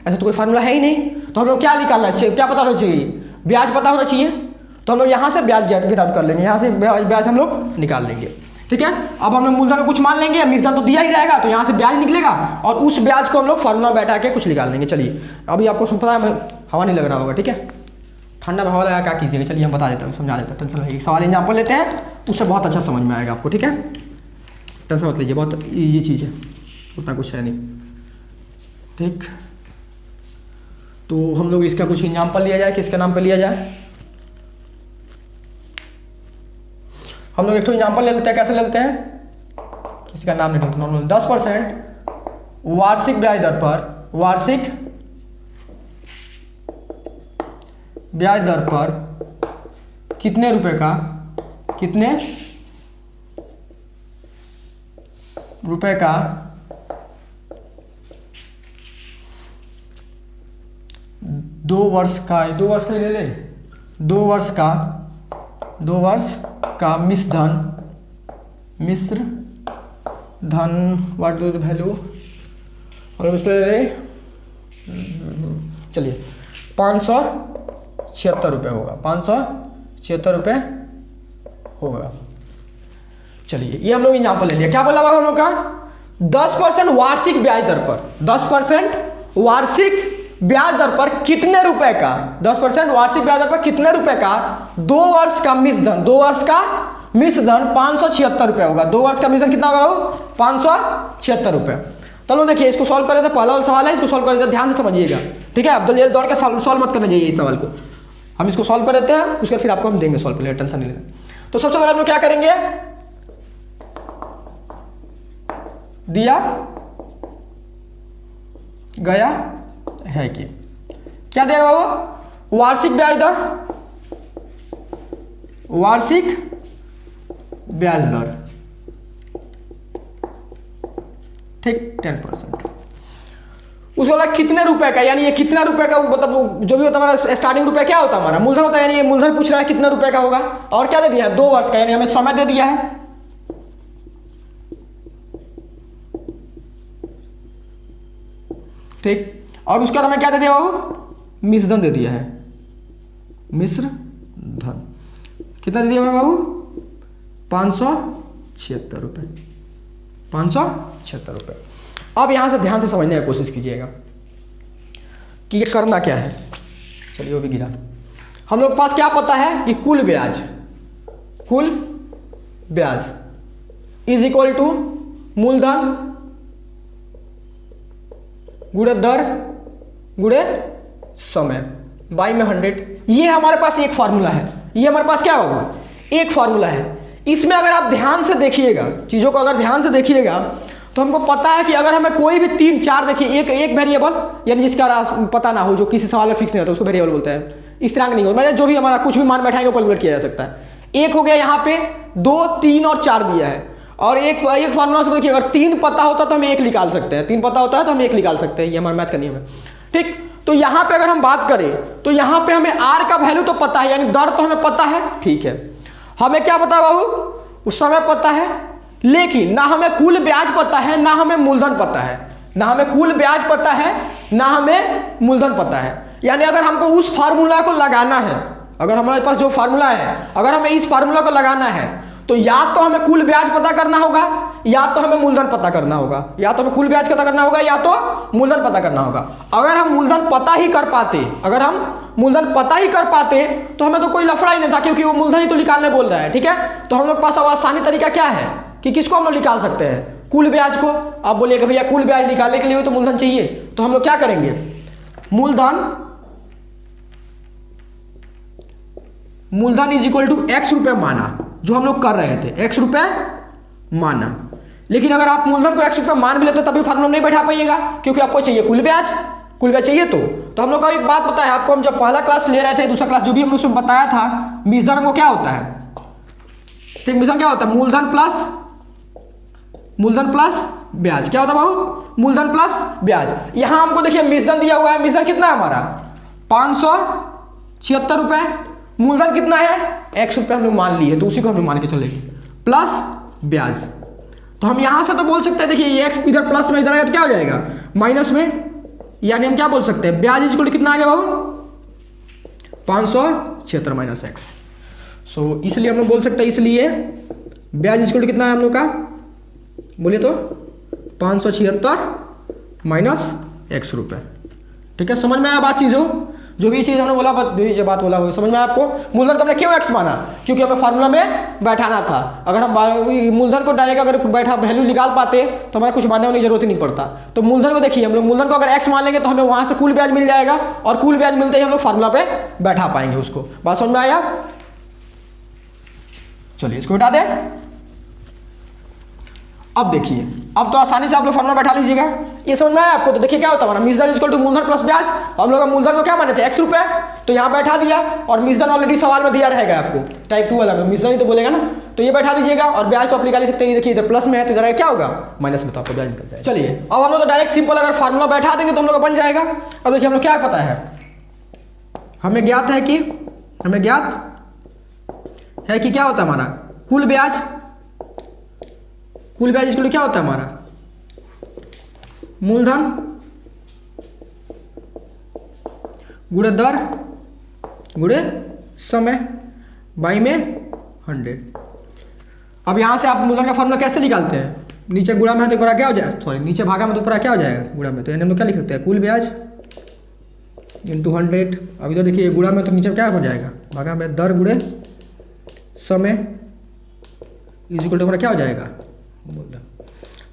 ऐसा तो कोई फार्मूला है ही नहीं। तो हम लोग क्या निकालना चाहिए, क्या पता होना चाहिए, ब्याज पता होना चाहिए। तो हम लोग यहाँ से ब्याज गेट आउट कर लेंगे, यहाँ से ब्याज हम लोग निकाल लेंगे, ठीक है। अब हम लोग मूलधन में कुछ मान लेंगे, मिसदन तो दिया ही रहेगा, तो यहाँ से ब्याज निकलेगा और उस ब्याज को हम लोग फार्मूला बैठा के कुछ निकाल लेंगे। चलिए अभी आपको पता है, हवा नहीं लग रहा होगा, ठीक है, ठंडा में हवा लगा क्या कीजिएगा। चलिए हम बता देते हैं, समझा देते हैं, टेंशन नहीं। सवाल एग्जाम्पल लेते हैं, उससे बहुत अच्छा समझ में आएगा आपको, ठीक है, टेंशन मत लीजिए, बहुत ईजी चीज़ है, उतना कुछ है नहीं, ठीक। तो हम लोग इसका कुछ एग्जाम्पल लिया जाए, किसके नाम पे लिया जाए, हम लोग एक तो एग्जाम्पल ले लेते हैं। कैसे ले लेते हैं, किसी का नाम नहीं लेते, नॉर्मल 10% वार्षिक ब्याज दर पर, वार्षिक ब्याज दर पर कितने रुपए का, कितने रुपए का 2 वर्ष का, 2 वर्ष का ले ले, 2 वर्ष का मिश्र धन, व्हाट डू वैल्यू, और मिश्र, चलिए 576 रुपये होगा, 576 रुपये होगा। चलिए ये हम लोग एग्जाम्पल ले लिया। क्या बोला हम लोग का, 10% वार्षिक ब्याज दर पर, 10% वार्षिक ब्याज दर पर कितने रुपए का, 10% वार्षिक ब्याज दर पर कितने रुपए का 2 वर्ष का मिश्रधन, 2 वर्ष का मिश्रधन 576 रुपये होगा। 2 वर्ष का मिश्रधन कितना होगा, 576 रुपये। चलो देखिए इसको सॉल्व करें, तो पहला वाला सवाल है, इसको सॉल्व कर देते हैं, ध्यान से समझिएगा, ठीक है। अब जल्दी दौड़ के सॉल्व मत करना चाहिए इस सवाल को, हम इसको सॉल्व कर देते हैं, उसके फिर आपको हम देंगे सॉल्व, पहले टेंशन नहीं लेना। तो सबसे पहले हम लोग क्या करेंगे, दिया गया है कि क्या देगा वो, वार्षिक ब्याज दर, वार्षिक ब्याज दर, ठीक 10%। उसके बाद कितने रुपए का, यानी ये कितना रुपए का, मतलब जो भी होता है हमारा स्टार्टिंग रुपए क्या होता है हमारा, मूलधन होता है, यानी ये मूलधन पूछ रहा है कितना रुपए का होगा, और क्या दे दिया है 2 वर्ष का, यानी हमें समय दे दिया है, ठीक। और उसके बाद हमें क्या दे दिया वो, मिश्रधन दे दिया है, मिश्रधन कितना दे दिया हमें बाबू, 576 रुपये, 576 रुपये। अब यहां से ध्यान से समझने की कोशिश कीजिएगा कि ये करना क्या है। चलिए वो भी गिरा, हम लोग के पास क्या पता है कि कुल ब्याज इज इक्वल टू मूलधन गुणे दर गुणे समय बाई में 100। ये हमारे पास एक फार्मूला है, ये हमारे पास क्या होगा, एक फार्मूला है। इसमें अगर आप ध्यान से देखिएगा, चीज़ों को अगर ध्यान से देखिएगा, तो हमको पता है कि अगर हमें कोई भी 3 4 देखिए, एक वेरिएबल, यानी जिसका पता ना हो, जो किसी सवाल में फिक्स नहीं होता, उसको वेरिएबल बोलते हैं। स्थिरांक नहीं हो, मतलब जो भी हमारा कुछ भी मान बैठाएंगे वो कैलकुलेट किया जा सकता है। एक हो गया यहाँ पे, 2 3 और 4 दिया है, और एक फार्मूला से देखिए, अगर 3 पता होता तो हम 1 निकाल सकते हैं, 3 पता होता है तो हम 1 निकाल सकते हैं, ये हमारा मैथ का नियम है, ठीक। तो यहाँ पे अगर हम बात करें तो यहाँ पे हमें आर का वैल्यू तो पता है, यानी दर तो हमें पता है, ठीक है। हमें क्या पता है बाबू, उस समय पता है, लेकिन ना हमें कुल ब्याज पता है, ना हमें मूलधन पता है, ना हमें कुल ब्याज पता है, ना हमें मूलधन पता है। यानी अगर हमको उस फार्मूला को लगाना है, अगर हमारे पास जो फार्मूला है, अगर हमें इस फार्मूला को लगाना है तो या तो हमें कुल ब्याज पता करना होगा, या तो हमें मूलधन पता करना होगा, या तो हमें कुल ब्याज पता करना होगा, या तो मूलधन पता करना होगा। अगर हम मूलधन पता ही कर पाते, अगर हम मूलधन पता ही कर पाते तो हमें तो कोई लफड़ा ही नहीं था, क्योंकि वो मूलधन ही तो निकालने बोल रहा है, ठीक है। तो हम लोग के पास अब आसानी तरीका क्या है कि किसको हम लोग निकाल सकते हैं, कुल ब्याज को। आप बोलिए भैया कुल ब्याज निकालने के लिए तो मूलधन चाहिए, तो हम लोग क्या करेंगे, मूलधन इज इक्वल टू x रुपये माना, जो हम लोग कर रहे थे, x रुपये माना। लेकिन अगर आप मूलधन को x रुपये मान भी लेते तभी फार्मूला नहीं बैठा पाइएगा, क्योंकि आपको चाहिए कुल ब्याज, कुल ब्याज चाहिए। तो हम लोग का एक बात पता है आपको, हम जब पहला क्लास ले रहे थे, दूसरा क्लास जो भी हम लोग उसमें बताया था, मिश्रण वो क्या होता है, ठीक, मिश्रण क्या होता है, मूलधन प्लस ब्याज। क्या होता है बाबू, मूलधन प्लस ब्याज। यहाँ हमको देखिए मिश्रण दिया हुआ है, मिश्रण कितना है हमारा 576 रुपये, मूलधन कितना है x रुपये हम लोग मान लिए, तो उसी को हम लोग मान के चलेंगे, प्लस ब्याज। तो हम यहाँ से तो बोल सकते हैं, देखिए ये x इधर प्लस में इधर आएगा तो क्या हो जाएगा माइनस में, यानी हम क्या बोल सकते हैं, ब्याज इक्वल कितना आ गया बाबू 576 माइनस x। सो इसलिए हम लोग बोल सकते हैं, इसलिए ब्याज इक्वल कितना है हम लोग का, बोलिए तो 576 माइनस x रुपये, ठीक है। समझ में आया बात, चीज़ों जो भी चीज़ हमने बोला, जो बात बोला वो समझ में आपको। मूलधन को हमने क्यों x माना, क्योंकि हमें फार्मूला में बैठाना था। अगर हम मूलधन को डायरेक्ट अगर बैठा वैल्यू निकाल पाते तो हमारा कुछ मानने की जरूरत ही नहीं पड़ता। तो मूलधन को देखिए, हम लोग मूलधन को अगर x मान लेंगे तो हमें वहाँ से कुल ब्याज मिल जाएगा, और कुल ब्याज मिलते ही हम लोग फार्मूला पे बैठा पाएंगे उसको। बात समझ में आया, चलिए इसको हटा दें। अब देखिए, अब तो आसानी से आप लोग फार्मूला बैठा लीजिएगा, ये समझ में आया आपको। तो देखिए क्या होता है हमारा, मिश्रण इक्वल टू मूलधन प्लस ब्याज। हम लोग मूलधन को क्या माने थे x रुपये, तो यहाँ बैठा दिया, और मिश्रण ऑलरेडी सवाल में दिया रहेगा आपको, टाइप 2 वाला में मिश्रण ही तो बोलेगा ना, तो ये बैठा दीजिएगा। और ब्याज तो आप निकाल सकते हैं, देखिए इधर प्लस में है तो इधर क्या होगा माइनस में, तो आपको ब्याज निकल जाएगा। चलिए अब हम लोग तो डायरेक्ट सिंपल अगर फार्मूला बैठा देंगे तो हम लोग बन जाएगा। अब देखिए हम लोग क्या पता है, हमें ज्ञात है कि क्या होता है हमारा कुल ब्याज। कुल ब्याज इसको क्या होता है हमारा, मूलधन गुणे दर गुणे समय बाई में 100। अब यहां से आप मूलधन का फॉर्मूला कैसे निकालते हैं, नीचे गुणा में है तो ऊपर क्या हो जाएगा, सॉरी नीचे भागा में तो ऊपर क्या हो जाएगा गुणा में, तो यानी हम लोग क्या लिख सकते हैं कुल ब्याज इंटू 100। अब इधर देखिए गुणा में तो नीचे क्या हो जाएगा भागा में दर गुणे समय इज इक्वल टू हमारा क्या हो जाएगा मूलधन,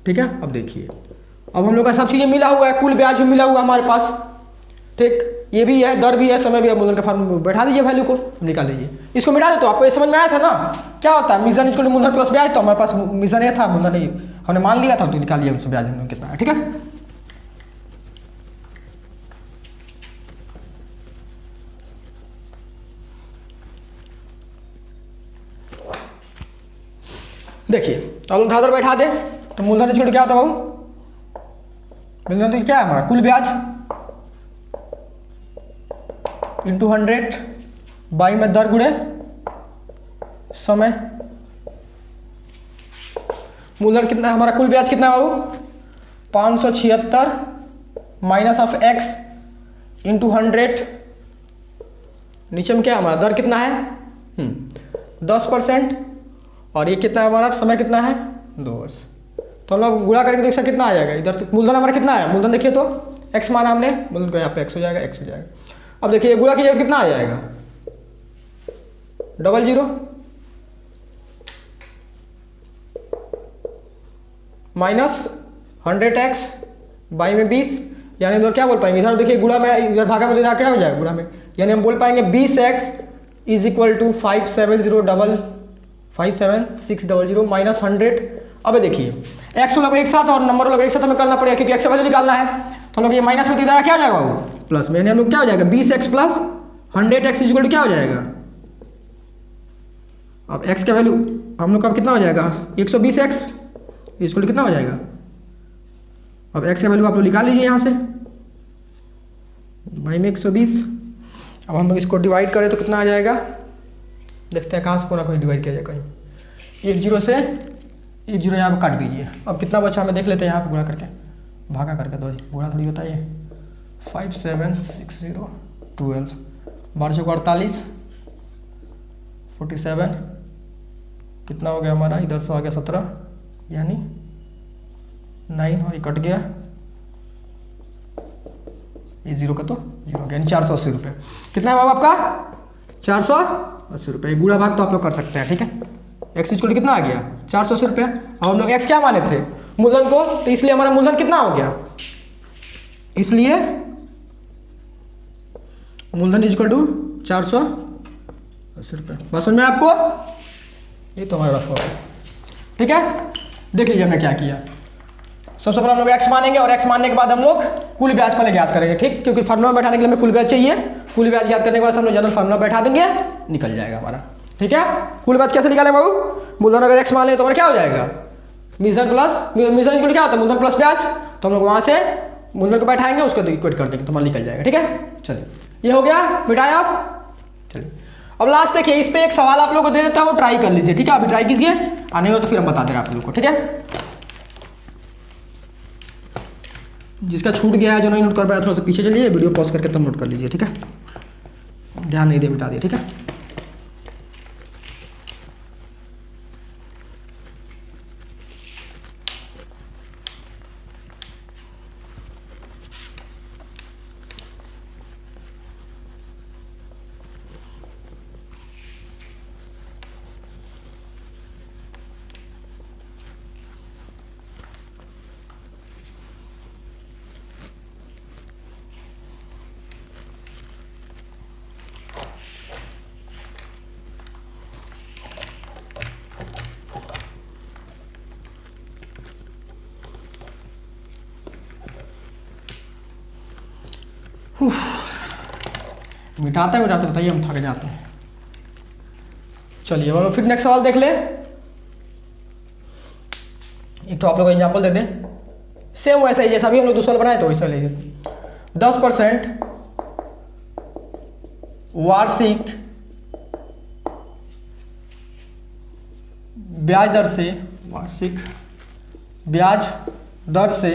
ठीक है। अब देखिए अब हम लोग का सब चीज़ें मिला हुआ है, कुल ब्याज भी मिला हुआ है हमारे पास, ठीक, ये भी है, दर भी है, समय भी है। मूलधन का फॉर्मूला बैठा दीजिए, वैल्यू को निकाल लीजिए, इसको मिटा दे। तो आपको ये समझ में आया था ना क्या होता है मिश्रण इक्वल टू मूलधन प्लस ब्याज। तो हमारे पास मिश्रण ये था, मूलधन नहीं हमने मान लिया था, तो निकाल लिया उनसे ब्याज हम कितना है, ठीक है। देखिए अब लोग धाधर बैठा दे, तो मूलधन इक्वल टू क्या होता है बाबू, मूलधन तो क्या है हमारा कुल ब्याज इंटू 100 बाई में दर गुणे समय। मूलधन कितना है हमारा, कुल ब्याज कितना है बाबू 576 माइनस ऑफ x इंटू 100, नीचे में क्या है हमारा दर कितना है 10%, और ये कितना है हमारा समय कितना है 2 वर्ष। तो हम लोग गुणा करके देख सकते कितना आ जाएगा, इधर तो मूलधन हमारा कितना है, मूलधन देखिए तो x माना हमने, मूलधन को यहाँ पे x हो जाएगा, x हो जाएगा। अब देखिए गुणा कीजिए कितना आ जाएगा 00 माइनस 100x बाई में 20, यानी हम लोग क्या बोल पाएंगे, इधर देखिए गुणा में इधर भागा में क्या हो जाएगा गुणा में, यानी हम बोल पाएंगे 20x is equal to 57600 minus 100। अब देखिए x लोग एक साथ और नंबर लोग एक साथ हमें करना पड़ेगा, क्योंकि x का वैल्यू निकालना है। तो हम लोग ये माइनस में क्या आ जाएगा वो प्लस में, यानी हम लोग क्या हो जाएगा 20x plus 100x is equal to क्या हो जाएगा, अब x का वैल्यू हम लोग का कितना हो जाएगा 120x इज इक्वल टू कितना हो जाएगा, अब x का वैल्यू आप लोग निकाल लीजिए यहाँ से भाई में 120। अब हम लोग इसको डिवाइड करें तो कितना आ जाएगा, देखते हैं कहाँ से कोई डिवाइड किया जाए कहीं। 1 0 से 1 0 यहाँ पर काट दीजिए। अब कितना बचा हमें देख लेते हैं, यहाँ पर गुणा करके, भागा करके, दो गुणा थोड़ी होता है ये। 5 7 6 0 12, 12 चौक 48, 47, कितना हो गया हमारा, इधर से आ गया 17, यानी 9 और ये कट गया, ये 0 का तो 0 हो गया, यानी 480 रुपये। कितना है बाबा आपका, 480 रुपये। गुणा भाग तो आप लोग कर सकते हैं, ठीक है। एक्स इक्वल कितना आ गया, 480 रुपये। और हम लोग एक्स क्या माने थे, मूलधन को, तो इसलिए हमारा मूलधन कितना हो गया, इसलिए मूलधन इक्वल टू 480 रुपये। बस समझ में आपको, ये तो हमारा रफ होगा, ठीक है। देख लीजिए हमने क्या किया। सबसे पहले हम लोग एक्स मानेंगे और एक्स मानने के बाद हम लोग कुल ब्याज पहले ज्ञात करेंगे, ठीक, क्योंकि फार्मूला बैठाने के लिए हमें कुल ब्याज चाहिए। कुल ब्याज ज्ञात करने के बाद हम लोग जनरल फार्मूला बैठा देंगे, निकल जाएगा हमारा, ठीक है। कुल ब्याज कैसे निकाले बाबू, मूलधन अगर एक्स मान ले तो हमारा क्या हो जाएगा, मूलधन प्लस, मूलधन क्या होता है, मूलधन प्लस ब्याज। तो हम लोग वहाँ से मूलधन को बैठाएंगे, उसको इक्वेट कर देंगे तो हमारा निकल जाएगा, ठीक है। चलिए ये हो गया, मिटाया आप। चलिए अब लास्ट देखिए, इस पे एक सवाल आप लोगों को दे देता हूँ, ट्राई कर लीजिए, ठीक है। अभी ट्राई कीजिए, आने हो तो फिर हम बता दे रहे हैं आप लोगों को, ठीक है। जिसका छूट गया है, जो नहीं नोट कर पाया, थोड़ा सा पीछे चलिए, वीडियो पॉज करके तब नोट कर लीजिए, ठीक है। ध्यान नहीं दे, मिटा दिए, ठीक है। मिटाते मिटाते बताइए, हम थक जाते हैं। चलिए अब हम फिर नेक्स्ट सवाल देख ले। एक तो आप लोग एग्जाम्पल दे दें, सेम वैसा ही जैसा भी हम लोग दूसरा बनाए तो वैसा ले 10% वार्षिक ब्याज दर से, वार्षिक ब्याज दर से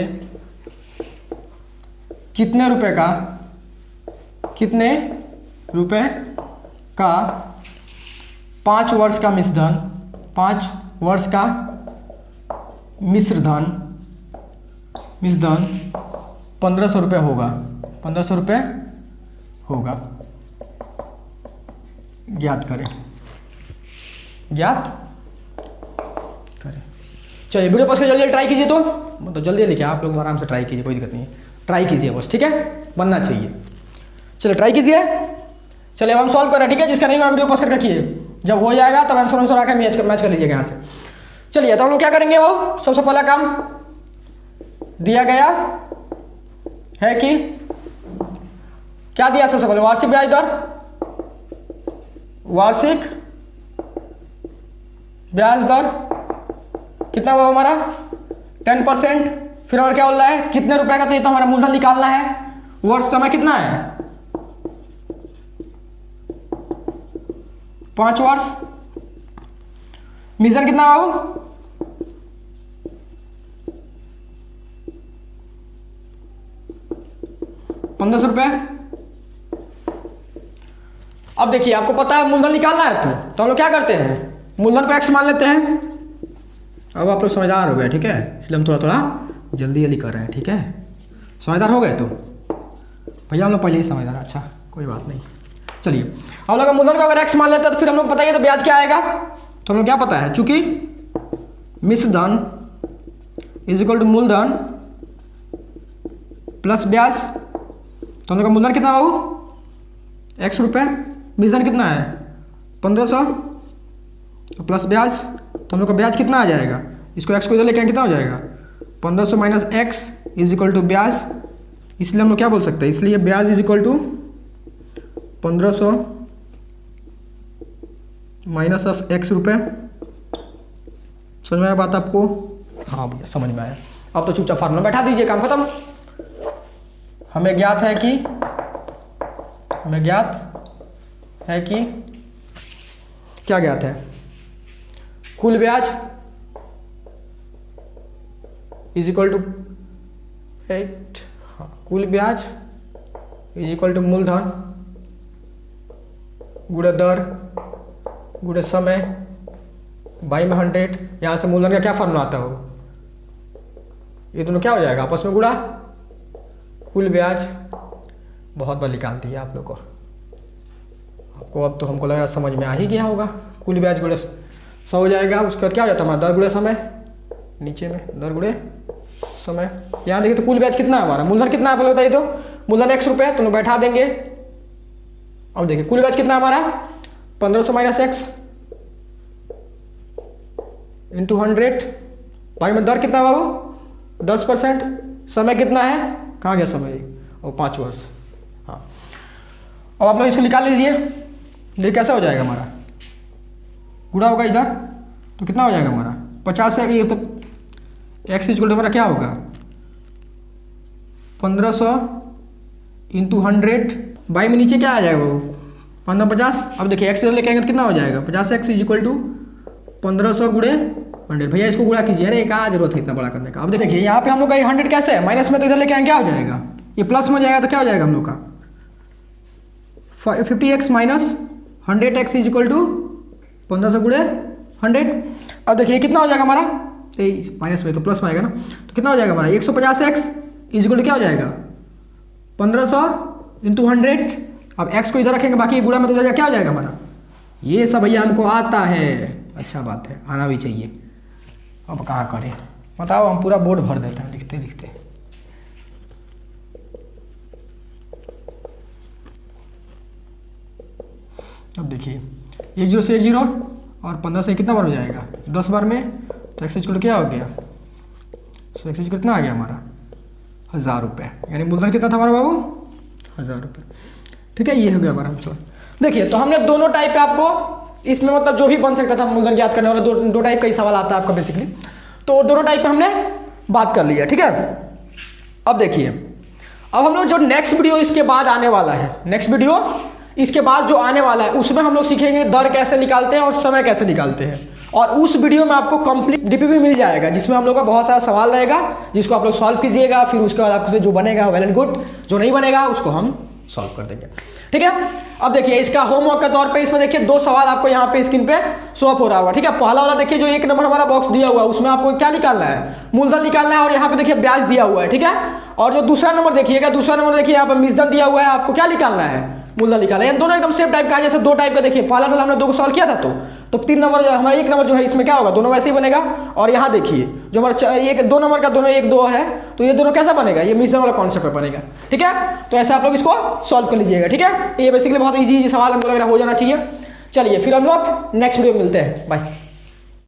कितने रुपए का, कितने रुपए का 5 वर्ष का मिश्रधन, 5 वर्ष का मिश्रधन 1500 रुपये होगा, 1500 रुपये होगा, ज्ञात करें, ज्ञात करें। चलिए वीडियो पॉज कर जल्दी ट्राई कीजिए, तो मतलब जल्दी लिखिए, आप लोग आराम से ट्राई कीजिए, कोई दिक्कत नहीं है, ट्राई कीजिए बस, ठीक है, बनना चाहिए। चलिए ट्राई कीजिए। चलिए अब हम सॉल्व करें, ठीक है। जिसका नहीं हुआ वीडियो पॉज कर रखिए, जब हो जाएगा तब आंसर आकर मैच कर लीजिएगा यहाँ से। चलिए तो हम लोग क्या करेंगे, वो सबसे पहला काम दिया गया है कि क्या दिया, सबसे पहले वार्षिक ब्याज दर, वार्षिक ब्याज दर कितना हुआ हमारा 10%। फिर और क्या बोल रहा है, कितने रुपए का, तो ये तो हमारा मूलधन निकालना है। वर्ष समय कितना है 5 वर्ष। मिश्रण कितना हो 1500 रुपये। अब देखिए आपको पता है मूलधन निकालना है, तो हम लोग क्या करते हैं, मूलधन को x मान लेते हैं। अब आप लोग समझदार हो गए, ठीक है, इसलिए हम थोड़ा थोड़ा जल्दी जल्दी कर रहे हैं, ठीक है। समझदार हो गए तो भैया, हम लोग पहले ही समझदार, अच्छा कोई बात नहीं। चलिए हम लोग मूलधन को अगर x मान लेते हैं तो फिर हम लोग बताइए तो ब्याज क्या आएगा, तो हम लोग क्या पता है, चूंकि मिश्रधन इज इक्वल टू मूलधन प्लस ब्याज, तो हम लोग का मूलधन कितना हो x रुपये, मिश्रधन कितना है 1500 तो प्लस ब्याज, तो हम लोग का ब्याज कितना आ जाएगा, इसको x को इधर लेके कितना हो जाएगा 1500 minus x is equal to ब्याज। इसलिए हम लोग क्या बोल सकते हैं, इसलिए ब्याज is equal to 1500 minus of x रुपये। समझ में आया बात आपको, हाँ भैया समझ में आया। अब तो चुपचाप फार्मूला बैठा दीजिए, काम खत्म। हमें ज्ञात है कि हमें ज्ञात है कि क्या ज्ञात है, कुल ब्याज इज इक्वल टू 8, कुल ब्याज इज इक्वल टू मूलधन गुणे दर गुणे समय बाई में 100। यहाँ से मूलधन का क्या फॉर्मूला आता हो, ये दोनों क्या हो जाएगा आपस में गुणा, कुल ब्याज बहुत बार निकाल दिया आप लोग को, आपको अब तो हमको लग रहा है समझ में आ ही गया होगा। कुल ब्याज गुणे 100 हो जाएगा, उसके बाद क्या हो जाता है हमारा दर गुणे समय, नीचे में दर गुणे समय। यहाँ देखिए तो कुल ब्याज कितना है हमारा, मूलधन कितना है आप लोग बताइए तो, मूलधन 100 रुपये तो बैठा देंगे। अब देखिए कुल ब्याज कितना है हमारा 1500 माइनस एक्स इंटू 100, भाई में दर कितना बाबू 10%, समय कितना है, कहाँ गया समय, और 5 वर्ष। हाँ अब आप लोग इसको निकाल लीजिए, देखिए कैसा हो जाएगा हमारा, गुणा होगा इधर तो कितना हो जाएगा हमारा 50 है, ये तो एक्स इक्वल टू हमारा क्या होगा 1500 इंटू 100, बाई में नीचे क्या आ जाएगा वो 1550। अब देखिए एक्स इधर लेके आएंगे तो कितना हो जाएगा 50x इज इक्वल टू 1500 गुणे 100। भैया इसको गुणा कीजिए, अरे क्या जरूरत है इतना बड़ा करने का। अब देखिए यहाँ पे हम लोग का 100 कैसे है, माइनस में तो इधर लेके आएंगे क्या हो जाएगा, ये प्लस में हो जाएगा तो क्या हो जाएगा हम लोग का 50x minus 100x is equal to 1500 गुणे 100। अब देखिए कितना हो जाएगा हमारा, माइनस में तो प्लस में आएगा ना, तो कितना हो जाएगा हमारा 150x इज इक्वल टू क्या हो जाएगा 1500 इंटू 100। अब x को इधर रखेंगे, बाकी गुणा में तो जाएगा क्या हो जाएगा हमारा, ये सब भैया हमको आता है, अच्छा बात है आना भी चाहिए। अब कहाँ करें बताओ, हम पूरा बोर्ड भर देते हैं लिखते लिखते। अब देखिए 10 से 10 और 15 से कितना बार हो जाएगा 10 बार में, तो एक्स इक्वल क्या हो गया, सो एक्स इक्वल कितना आ गया हमारा 1000 रुपये, यानी मूलधन कितना था हमारा बाबू 1000 रुपये। ठीक है, ये हो गया हमारा आंसर। देखिए तो हमने दोनों टाइप पे आपको इसमें मतलब जो भी बन सकता था मूलधन याद करने वाला, दो टाइप का ही सवाल आता है आपका बेसिकली, तो दोनों टाइप पे हमने बात कर लिया। ठीक है, अब देखिए अब हम लोग जो नेक्स्ट वीडियो इसके बाद आने वाला है, नेक्स्ट वीडियो इसके बाद जो आने वाला है उसमें हम लोग सीखेंगे दर कैसे निकालते हैं और समय कैसे निकालते हैं, और उस वीडियो में आपको कंप्लीट डीपीपी मिल जाएगा जिसमें हम लोग का बहुत सारा सवाल रहेगा जिसको आप लोग सॉल्व कीजिएगा, फिर उसके बाद आपसे जो बनेगा वेल एंड गुड, जो नहीं बनेगा उसको हम सॉल्व कर देंगे। ठीक है, अब देखिए इसका होमवर्क के तौर पे इसमें देखिए 2 सवाल आपको यहाँ पे स्क्रीन पे शो अप हो रहा होगा। ठीक है, पहला वाला देखिए जो 1 नंबर हमारा बॉक्स दिया हुआ है उसमें आपको क्या निकालना है, मूलधन निकालना है, और यहाँ पे देखिए ब्याज दिया हुआ है। ठीक है, और जो दूसरा नंबर देखिएगा, दूसरा नंबर देखिए यहाँ पे मिश्रण दिया हुआ है, आपको क्या निकालना है मूलधन निकालना है। दोनों एकदम सेम टाइप का है, जैसे 2 टाइप का देखिए, पहला वाला हमने 2 को सॉल्व किया था तो 3 नंबर जो हमारा 1 नंबर जो है इसमें क्या होगा, दोनों वैसे ही बनेगा। और यहाँ देखिए जो हमारा 2 नंबर का दोनों 1 2 है, तो ये दोनों कैसा बनेगा, ये मिश्रण वाला कॉन्सेप्ट पर बनेगा। ठीक है, तो ऐसे आप लोग इसको सॉल्व कर लीजिएगा। ठीक है, ये बेसिकली बहुत ईजी सवाल हमको लग रहा हो जाना चाहिए। चलिए फिर हम लोग नेक्स्ट वीडियो में मिलते हैं, बाय।